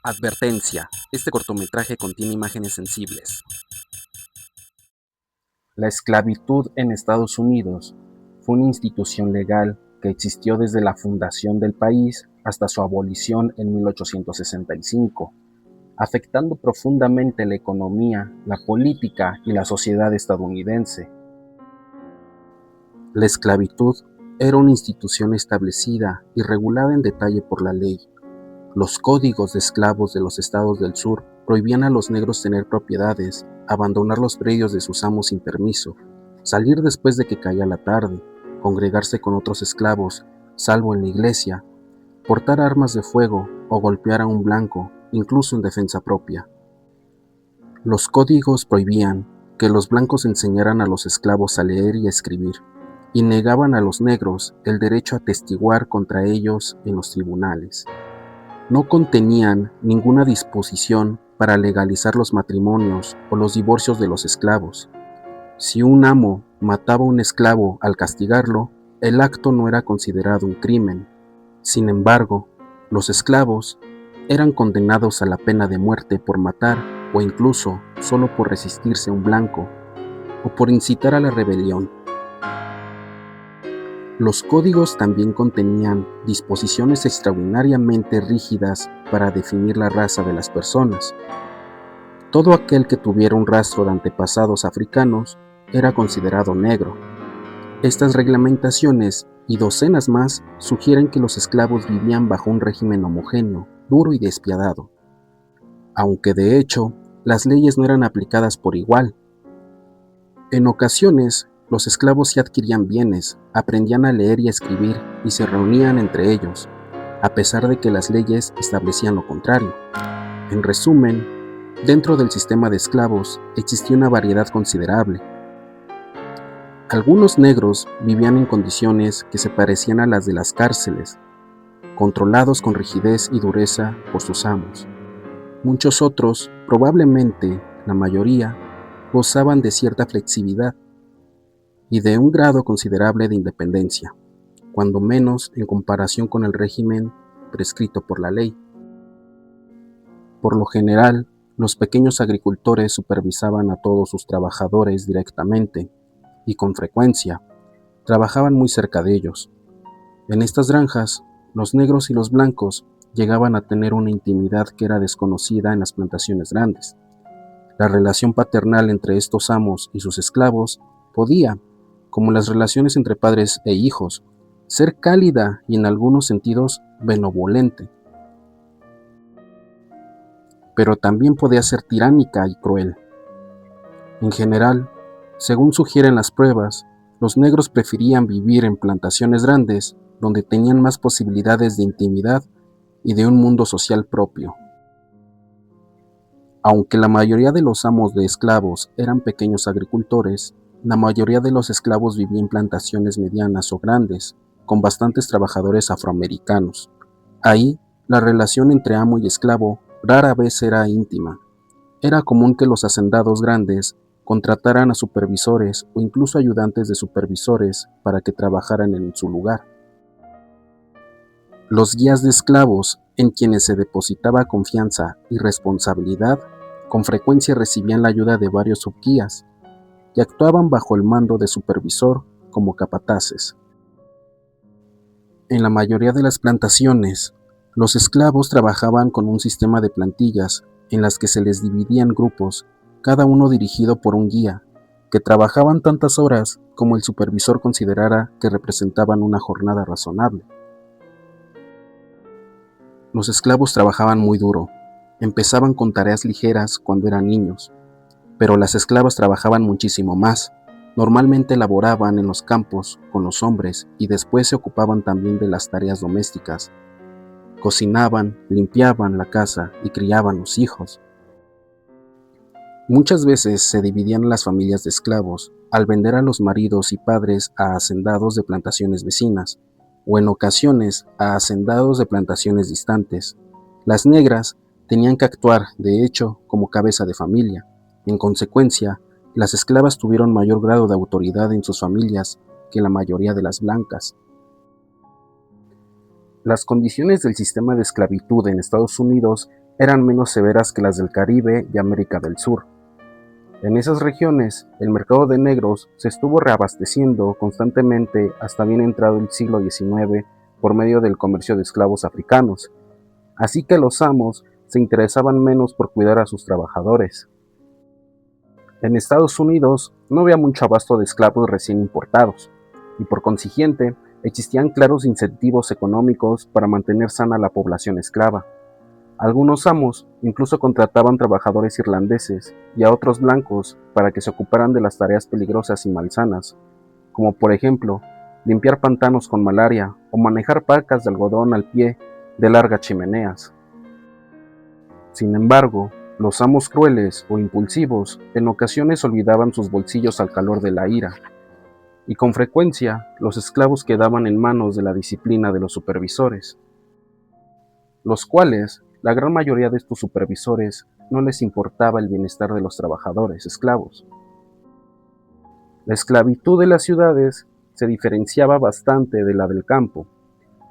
Advertencia: este cortometraje contiene imágenes sensibles. La esclavitud en Estados Unidos fue una institución legal que existió desde la fundación del país hasta su abolición en 1865, afectando profundamente la economía, la política y la sociedad estadounidense. La esclavitud era una institución establecida y regulada en detalle por la ley. Los códigos de esclavos de los estados del sur prohibían a los negros tener propiedades, abandonar los predios de sus amos sin permiso, salir después de que caía la tarde, congregarse con otros esclavos, salvo en la iglesia, portar armas de fuego o golpear a un blanco, incluso en defensa propia. Los códigos prohibían que los blancos enseñaran a los esclavos a leer y a escribir, y negaban a los negros el derecho a testiguar contra ellos en los tribunales. No contenían ninguna disposición para legalizar los matrimonios o los divorcios de los esclavos. Si un amo mataba a un esclavo al castigarlo, el acto no era considerado un crimen. Sin embargo, los esclavos eran condenados a la pena de muerte por matar o incluso solo por resistirse a un blanco o por incitar a la rebelión. Los códigos también contenían disposiciones extraordinariamente rígidas para definir la raza de las personas. Todo aquel que tuviera un rastro de antepasados africanos era considerado negro. Estas reglamentaciones y docenas más sugieren que los esclavos vivían bajo un régimen homogéneo, duro y despiadado. Aunque de hecho, las leyes no eran aplicadas por igual. En ocasiones, los esclavos sí adquirían bienes, aprendían a leer y a escribir y se reunían entre ellos, a pesar de que las leyes establecían lo contrario. En resumen, dentro del sistema de esclavos existía una variedad considerable. Algunos negros vivían en condiciones que se parecían a las de las cárceles, controlados con rigidez y dureza por sus amos. Muchos otros, probablemente la mayoría, gozaban de cierta flexibilidad y de un grado considerable de independencia, cuando menos en comparación con el régimen prescrito por la ley. Por lo general, los pequeños agricultores supervisaban a todos sus trabajadores directamente y con frecuencia trabajaban muy cerca de ellos. En estas granjas, los negros y los blancos llegaban a tener una intimidad que era desconocida en las plantaciones grandes. La relación paternal entre estos amos y sus esclavos podía, como las relaciones entre padres e hijos, ser cálida y en algunos sentidos benevolente, pero también podía ser tiránica y cruel. En general, según sugieren las pruebas, los negros preferían vivir en plantaciones grandes donde tenían más posibilidades de intimidad y de un mundo social propio. Aunque la mayoría de los amos de esclavos eran pequeños agricultores, la mayoría de los esclavos vivían en plantaciones medianas o grandes, con bastantes trabajadores afroamericanos. Ahí, la relación entre amo y esclavo rara vez era íntima. Era común que los hacendados grandes contrataran a supervisores o incluso ayudantes de supervisores para que trabajaran en su lugar. Los guías de esclavos, en quienes se depositaba confianza y responsabilidad, con frecuencia recibían la ayuda de varios subguías y actuaban bajo el mando de supervisor como capataces. En la mayoría de las plantaciones, los esclavos trabajaban con un sistema de plantillas en las que se les dividían grupos, cada uno dirigido por un guía, que trabajaban tantas horas como el supervisor considerara que representaban una jornada razonable. Los esclavos trabajaban muy duro. Empezaban con tareas ligeras cuando eran niños, pero las esclavas trabajaban muchísimo más. Normalmente laboraban en los campos con los hombres y después se ocupaban también de las tareas domésticas. Cocinaban, limpiaban la casa y criaban los hijos. Muchas veces se dividían las familias de esclavos al vender a los maridos y padres a hacendados de plantaciones vecinas, o en ocasiones a hacendados de plantaciones distantes. Las negras tenían que actuar, de hecho, como cabeza de familia. En consecuencia, las esclavas tuvieron mayor grado de autoridad en sus familias que la mayoría de las blancas. Las condiciones del sistema de esclavitud en Estados Unidos eran menos severas que las del Caribe y América del Sur. En esas regiones, el mercado de negros se estuvo reabasteciendo constantemente hasta bien entrado el siglo XIX por medio del comercio de esclavos africanos, así que los amos se interesaban menos por cuidar a sus trabajadores. En Estados Unidos no había mucho abasto de esclavos recién importados, y por consiguiente existían claros incentivos económicos para mantener sana la población esclava. Algunos amos incluso contrataban trabajadores irlandeses y a otros blancos para que se ocuparan de las tareas peligrosas y malsanas, como por ejemplo, limpiar pantanos con malaria o manejar pacas de algodón al pie de largas chimeneas. Sin embargo, los amos crueles o impulsivos en ocasiones olvidaban sus bolsillos al calor de la ira, y con frecuencia los esclavos quedaban en manos de la disciplina de los supervisores, los cuales, la gran mayoría de estos supervisores, no les importaba el bienestar de los trabajadores esclavos. La esclavitud de las ciudades se diferenciaba bastante de la del campo.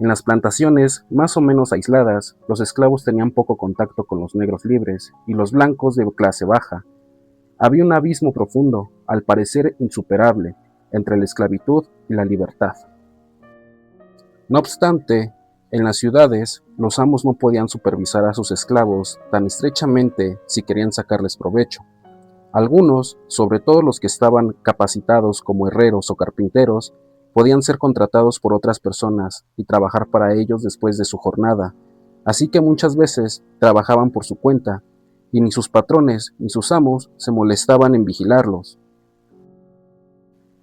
En las plantaciones, más o menos aisladas, los esclavos tenían poco contacto con los negros libres y los blancos de clase baja. Había un abismo profundo, al parecer insuperable, entre la esclavitud y la libertad. No obstante, en las ciudades, los amos no podían supervisar a sus esclavos tan estrechamente si querían sacarles provecho. Algunos, sobre todo los que estaban capacitados como herreros o carpinteros, podían ser contratados por otras personas y trabajar para ellos después de su jornada, así que muchas veces trabajaban por su cuenta, y ni sus patrones ni sus amos se molestaban en vigilarlos.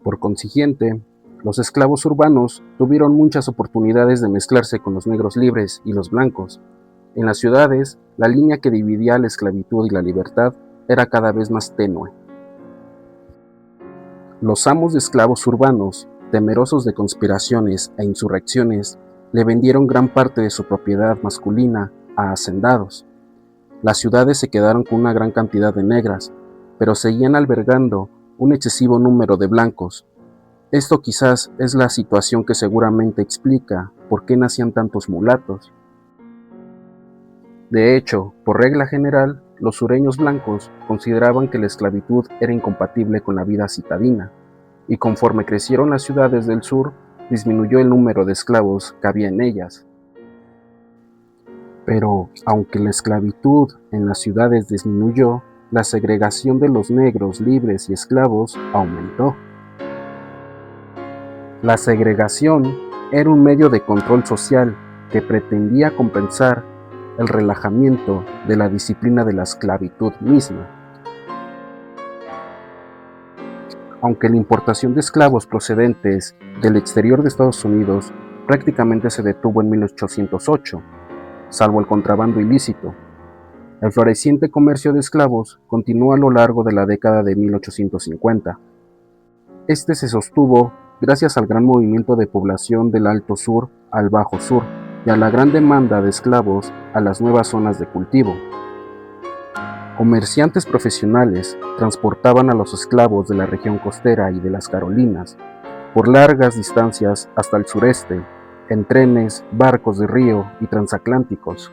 Por consiguiente, los esclavos urbanos tuvieron muchas oportunidades de mezclarse con los negros libres y los blancos. En las ciudades, la línea que dividía la esclavitud y la libertad era cada vez más tenue. Los amos de esclavos urbanos, temerosos de conspiraciones e insurrecciones, le vendieron gran parte de su propiedad masculina a hacendados. Las ciudades se quedaron con una gran cantidad de negras, pero seguían albergando un excesivo número de blancos. Esto quizás es la situación que seguramente explica por qué nacían tantos mulatos. De hecho, por regla general, los sureños blancos consideraban que la esclavitud era incompatible con la vida citadina, y conforme crecieron las ciudades del sur, disminuyó el número de esclavos que había en ellas. Pero, aunque la esclavitud en las ciudades disminuyó, la segregación de los negros libres y esclavos aumentó. La segregación era un medio de control social que pretendía compensar el relajamiento de la disciplina de la esclavitud misma. Aunque la importación de esclavos procedentes del exterior de Estados Unidos prácticamente se detuvo en 1808, salvo el contrabando ilícito, el floreciente comercio de esclavos continuó a lo largo de la década de 1850. Este se sostuvo gracias al gran movimiento de población del Alto Sur al Bajo Sur y a la gran demanda de esclavos a las nuevas zonas de cultivo. Comerciantes profesionales transportaban a los esclavos de la región costera y de las Carolinas por largas distancias hasta el sureste, en trenes, barcos de río y transatlánticos.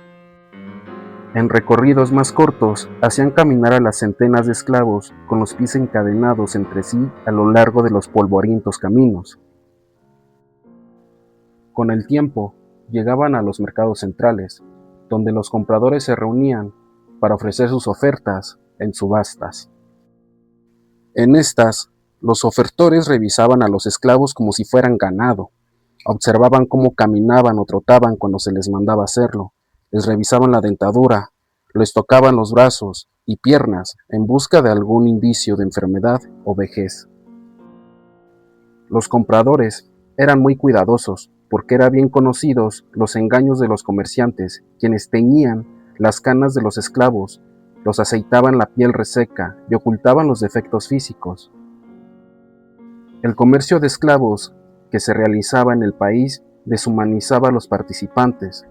En recorridos más cortos, hacían caminar a las centenas de esclavos con los pies encadenados entre sí a lo largo de los polvorientos caminos. Con el tiempo, llegaban a los mercados centrales, donde los compradores se reunían para ofrecer sus ofertas en subastas. En estas, los ofertores revisaban a los esclavos como si fueran ganado, observaban cómo caminaban o trotaban cuando se les mandaba hacerlo, les revisaban la dentadura, les tocaban los brazos y piernas en busca de algún indicio de enfermedad o vejez. Los compradores eran muy cuidadosos porque eran bien conocidos los engaños de los comerciantes, quienes teñían las canas de los esclavos, los aceitaban la piel reseca y ocultaban los defectos físicos. El comercio de esclavos que se realizaba en el país deshumanizaba a los participantes,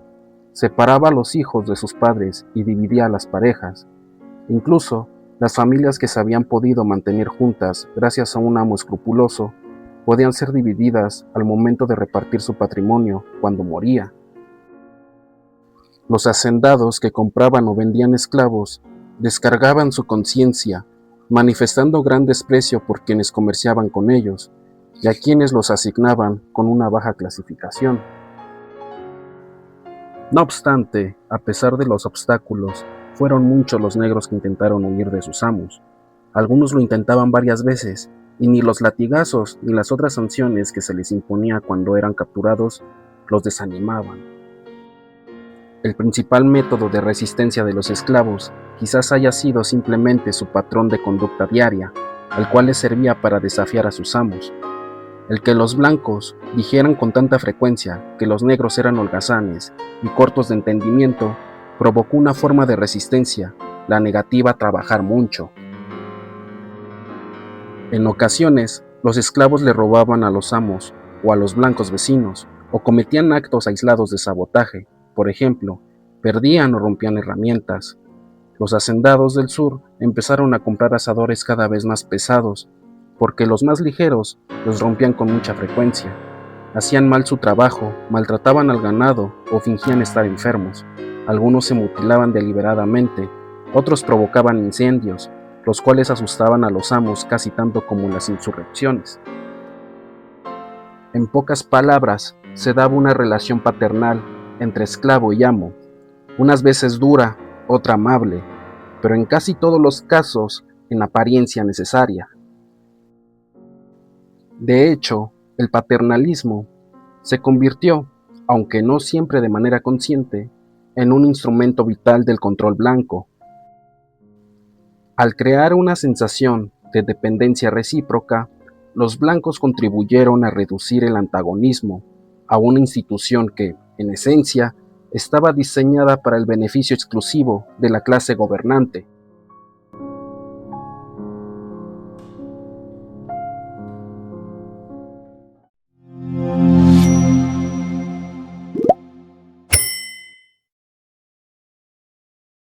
separaba a los hijos de sus padres y dividía a las parejas. Incluso, las familias que se habían podido mantener juntas gracias a un amo escrupuloso podían ser divididas al momento de repartir su patrimonio cuando moría. Los hacendados que compraban o vendían esclavos descargaban su conciencia, manifestando gran desprecio por quienes comerciaban con ellos y a quienes los asignaban con una baja clasificación. No obstante, a pesar de los obstáculos, fueron muchos los negros que intentaron huir de sus amos. Algunos lo intentaban varias veces, y ni los latigazos ni las otras sanciones que se les imponía cuando eran capturados los desanimaban. El principal método de resistencia de los esclavos quizás haya sido simplemente su patrón de conducta diaria, el cual les servía para desafiar a sus amos. El que los blancos dijeran con tanta frecuencia que los negros eran holgazanes y cortos de entendimiento provocó una forma de resistencia, la negativa a trabajar mucho. En ocasiones, los esclavos le robaban a los amos o a los blancos vecinos, o cometían actos aislados de sabotaje. Por ejemplo, perdían o rompían herramientas. Los hacendados del sur empezaron a comprar asadores cada vez más pesados, porque los más ligeros los rompían con mucha frecuencia. Hacían mal su trabajo, maltrataban al ganado o fingían estar enfermos. Algunos se mutilaban deliberadamente, otros provocaban incendios, los cuales asustaban a los amos casi tanto como las insurrecciones. En pocas palabras, se daba una relación paternal entre esclavo y amo, unas veces dura, otra amable, pero en casi todos los casos en apariencia necesaria. De hecho, el paternalismo se convirtió, aunque no siempre de manera consciente, en un instrumento vital del control blanco. Al crear una sensación de dependencia recíproca, los blancos contribuyeron a reducir el antagonismo a una institución que, en esencia, estaba diseñada para el beneficio exclusivo de la clase gobernante.